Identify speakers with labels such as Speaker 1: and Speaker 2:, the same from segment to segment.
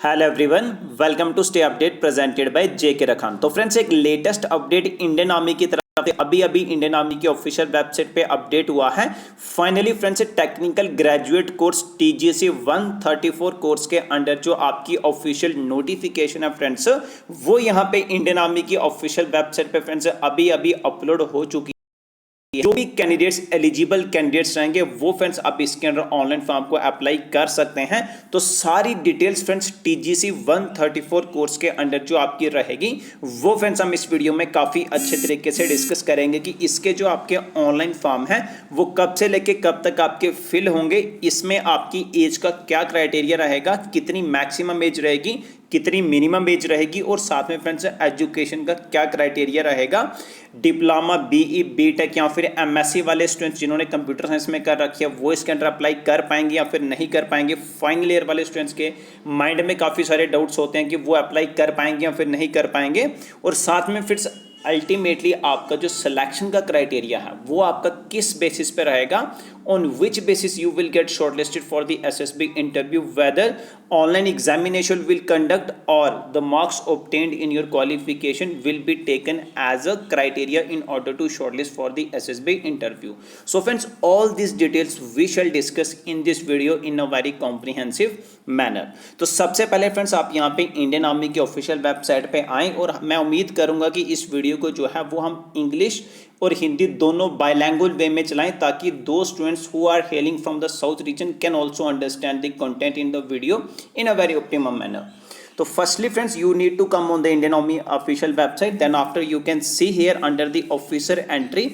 Speaker 1: Hello everyone, welcome to stay update presented by JK Rakhan. तो friends, एक latest update Indian army की तरफ से अभी इंडियन आर्मी की ऑफिशियल वेबसाइट पे अपडेट हुआ है। Finally friends, technical graduate course TGC 134 course के अंडर जो आपकी ऑफिशियल नोटिफिकेशन है फ्रेंड्स, वो यहाँ पे इंडियन आर्मी की ऑफिशियल वेबसाइट पे फ्रेंड्स अभी अपलोड हो चुकी है। जो भी कैंडिडेट्स एलिजिबल कैंडिडेट्स रहेंगे वो फ्रेंड्स आप इसके अंदर ऑनलाइन फॉर्म को अप्लाई कर सकते हैं। तो सारी डिटेल्स फ्रेंड्स टीजीसी 134 कोर्स के अंडर जो आपकी रहेगी वो फ्रेंड्स हम इस वीडियो में काफ़ी अच्छे तरीके से डिस्कस करेंगे कि इसके जो आपके ऑनलाइन फॉर्म है वो कब से लेके कब तक आपके फिल होंगे, इसमें आपकी एज का क्या क्राइटेरिया रहेगा, कितनी मैक्सिमम एज रहेगी, कितनी मिनिमम एज रहेगी, और साथ में फ्रेंड्स एजुकेशन का क्या क्राइटेरिया रहेगा। डिप्लोमा, बीई, बीटेक या फिर एमएससी वाले स्टूडेंट्स जिन्होंने कंप्यूटर साइंस में कर रखी है वो इसके अंदर अप्लाई कर पाएंगे या फिर नहीं कर पाएंगे। फाइनल ईयर वाले स्टूडेंट्स के माइंड में काफ़ी सारे डाउट्स होते हैं कि वो अप्लाई कर पाएंगे या फिर नहीं कर पाएंगे। और साथ में फिर अल्टीमेटली आपका जो सिलेक्शन का क्राइटेरिया है वो आपका किस बेसिस पे रहेगा, on which basis you will get shortlisted for the SSB interview, whether online examination will conduct or the marks obtained in your qualification will be taken as a criteria in order to shortlist for the SSB interview. So friends, all these details we shall discuss in this video in a very comprehensive manner. तो सबसे पहले friends आप यहाँ पे Indian army की official website पे आएँ, और मैं उम्मीद करूँगा कि इस वीडियो को जो है वो हम इंग्लिश और हिंदी दोनों बायलैंग्वेज वे में चलाएं, ताकि दो students who are hailing from the south region can also understand the content in the video in a very optimum manner. So firstly friends, you need to come on the Indian Army official website. Then after you can see here under the officer entry,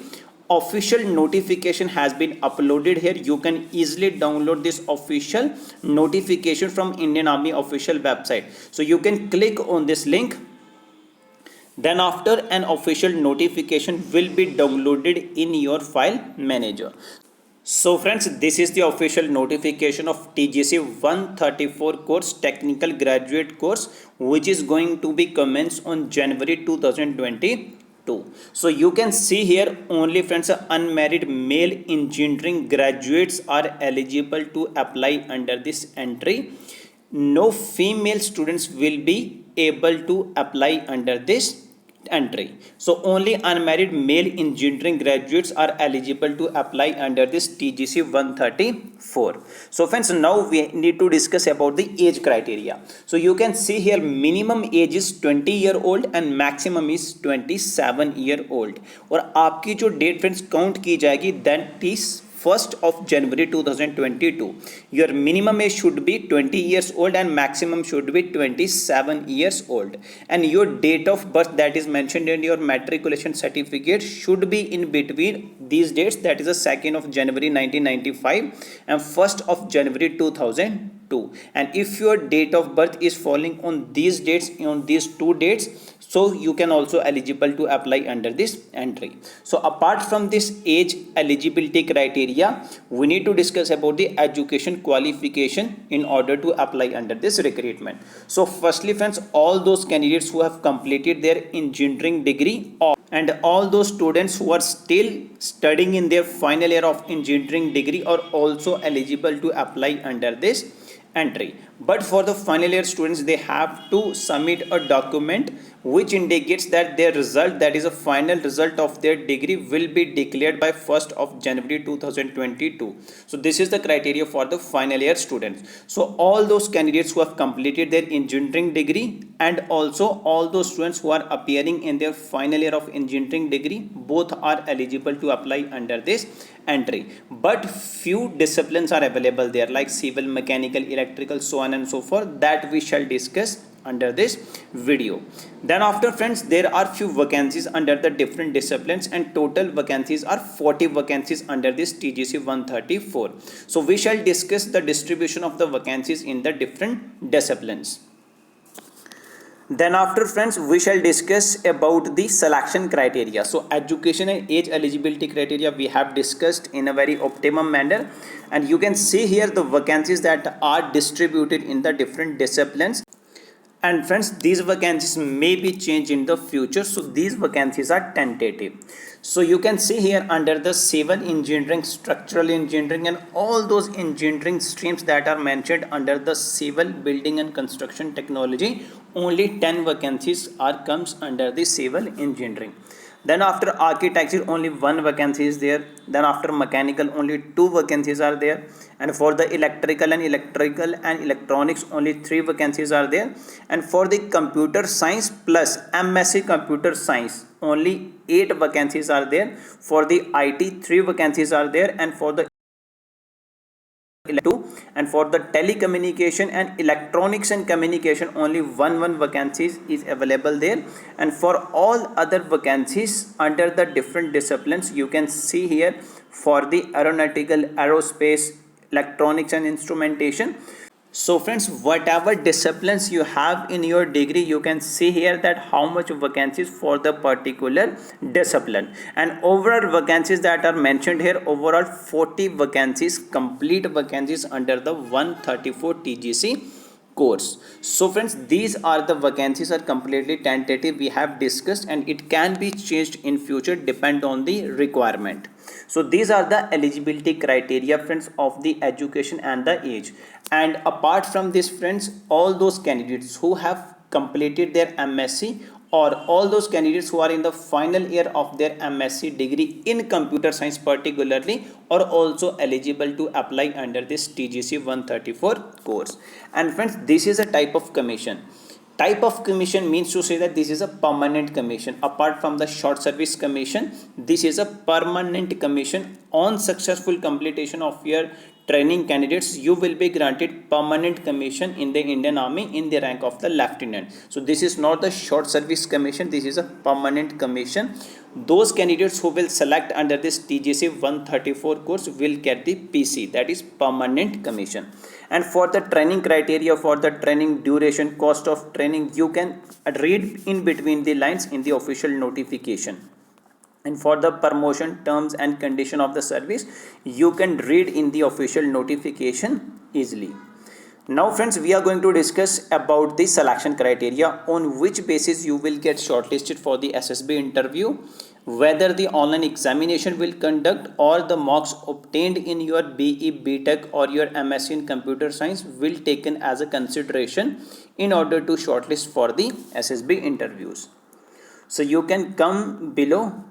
Speaker 1: official notification has been uploaded here. You can easily download this official notification from Indian Army official website. So you can click on this link. Then after, an official notification will be downloaded in your file manager. So friends, this is the official notification of TGC 134 course, technical graduate course, which is going to be commenced on January 2022. So you can see here only friends, unmarried male engineering graduates are eligible to apply under this entry. No female students will be able to apply under this entry. So only unmarried male engineering graduates are eligible to apply under this TGC 134. So friends, now we need to discuss about the age criteria. So you can see here minimum age is 20-year-old and maximum is 27-year-old. और आपकी जो date friends count की जाएगी that is 1st of January 2022. Your minimum age should be 20 years old and maximum should be 27 years old. And your date of birth that is mentioned in your matriculation certificate should be in between these dates, that is the 2nd of January 1995 and 1st of January 2002. And if your date of birth is falling on these dates, on these two dates, so you can also eligible to apply under this entry. So apart from this age eligibility criteria, we need to discuss about the education qualification in order to apply under this recruitment. So firstly friends, all those candidates who have completed their engineering degree and all those students who are still studying in their final year of engineering degree are also eligible to apply under this entry. But for the final year students, they have to submit a document which indicates that their result, that is a final result of their degree, will be declared by 1st of January 2022. So this is the criteria for the final year students. So all those candidates who have completed their engineering degree and also all those students who are appearing in their final year of engineering degree, both are eligible to apply under this entry. But few disciplines are available there, like civil, mechanical, electrical, so on and so forth, that we shall discuss under this video. Then after friends, there are few vacancies under the different disciplines and total vacancies are 40 vacancies under this TGC 134. So we shall discuss the distribution of the vacancies in the different disciplines. Then after friends, we shall discuss about the selection criteria. So education and age eligibility criteria we have discussed in a very optimum manner, and you can see here the vacancies that are distributed in the different disciplines. And friends, these vacancies may be changed in the future, so these vacancies are tentative. So you can see here under the civil engineering, structural engineering, and all those engineering streams that are mentioned under the civil, building and construction technology, only 10 vacancies are comes under the civil engineering. Then after architecture, only one vacancy is there. Then after mechanical, only two vacancies are there. And for the electrical and electronics, only three vacancies are there. And for the computer science plus MSc computer science, only 8 vacancies are there. For the IT, 3 vacancies are there. And for the 2, and for the telecommunication and electronics and communication, only one vacancies is available there. And for all other vacancies under the different disciplines, you can see here for the aeronautical, aerospace, electronics and instrumentation. So friends, whatever disciplines you have in your degree, you can see here that how much vacancies for the particular discipline. And overall vacancies that are mentioned here, overall 40 vacancies, complete vacancies under the 134 TGC course. So friends, these are the vacancies are completely tentative, we have discussed, and it can be changed in future depend on the requirement. So these are the eligibility criteria, friends, of the education and the age. And apart from this, friends, all those candidates who have completed their MSc, or all those candidates who are in the final year of their MSc degree in computer science particularly, are also eligible to apply under this TGC 134 course. And friends, this is a type of commission. Type of commission means to say that this is a permanent commission. Apart from the short service commission, this is a permanent commission. On successful completion of your training, candidates, you will be granted permanent commission in the Indian Army in the rank of the lieutenant. So this is not the short service commission, this is a permanent commission. Those candidates who will select under this TGC 134 course will get the PC, that is permanent commission. And for the training criteria, for the training duration, cost of training, you can read in between the lines in the official notification. And for the promotion terms and condition of the service, you can read in the official notification easily. Now friends, we are going to discuss about the selection criteria, on which basis you will get shortlisted for the SSB interview, whether the online examination will conduct or the marks obtained in your BE, BTech or your MSc in computer science will taken as a consideration in order to shortlist for the SSB interviews. So you can come below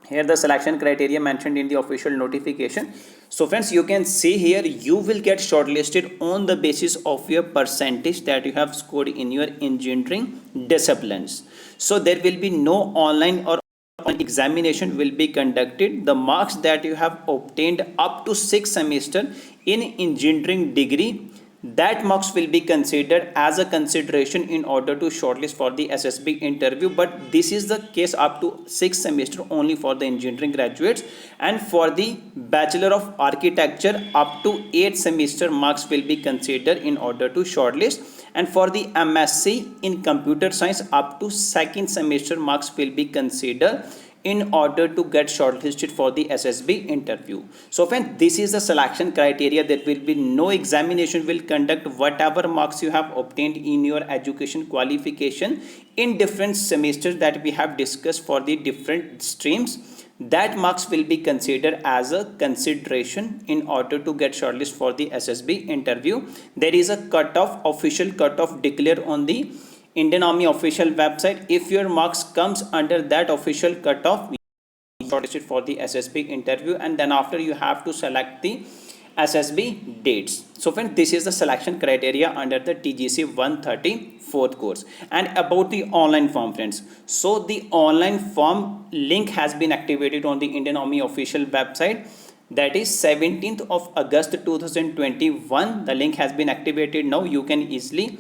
Speaker 1: here the selection criteria mentioned in the official notification. So friends, you can see here you will get shortlisted on the basis of your percentage that you have scored in your engineering disciplines. So there will be no online or examination will be conducted. The marks that you have obtained up to 6 semester in engineering degree, that marks will be considered as a consideration in order to shortlist for the SSB interview. But this is the case up to 6 semester only for the engineering graduates, and for the Bachelor of Architecture up to 8 semester marks will be considered in order to shortlist, and for the MSc in computer science up to 2nd semester marks will be considered in order to get shortlisted for the SSB interview. So friends, this is the selection criteria. There will be no examination will conduct. Whatever marks you have obtained in your education qualification in different semesters that we have discussed for the different streams, that marks will be considered as a consideration in order to get shortlisted for the SSB interview. There is a cutoff, official cutoff declared on the Indian Army official website. If your marks comes under that official cutoff, you shortlisted for the SSB interview, and then after you have to select the SSB dates. So friends, this is the selection criteria under the TGC 134 course. And about the online form, friends, so the online form link has been activated on the Indian Army official website. That is 17th of August 2021. The link has been activated now. You can easily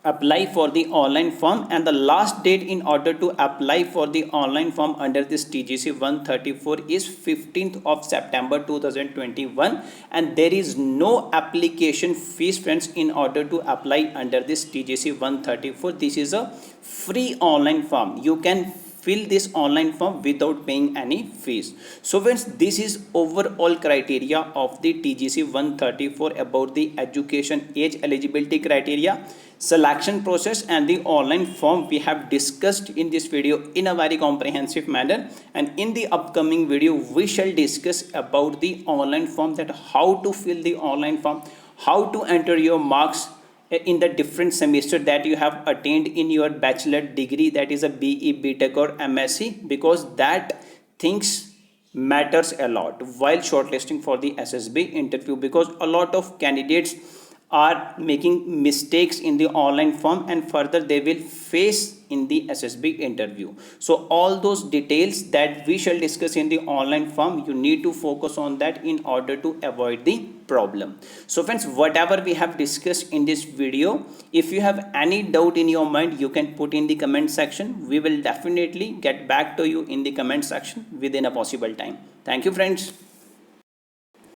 Speaker 1: apply for the online form, and the last date in order to apply for the online form under this TGC 134 is 15th of September 2021, and there is no application fees, friends, in order to apply under this TGC 134. This is a free online form. You can fill this online form without paying any fees. So friends, this is overall criteria of the TGC 134 about the education age eligibility criteria, selection process and the online form we have discussed in this video in a very comprehensive manner. And in the upcoming video we shall discuss about the online form, that how to fill the online form, how to enter your marks in the different semester that you have attained in your bachelor degree, that is a BE, BTech or MSc, because that things matters a lot while shortlisting for the SSB interview, because a lot of candidates are making mistakes in the online form and further they will face in the SSB interview. So all those details that we shall discuss in the online form, you need to focus on that in order to avoid the problem. So friends, whatever we have discussed in this video, if you have any doubt in your mind, you can put in the comment section. We will definitely get back to you in the comment section within a possible time. Thank you friends.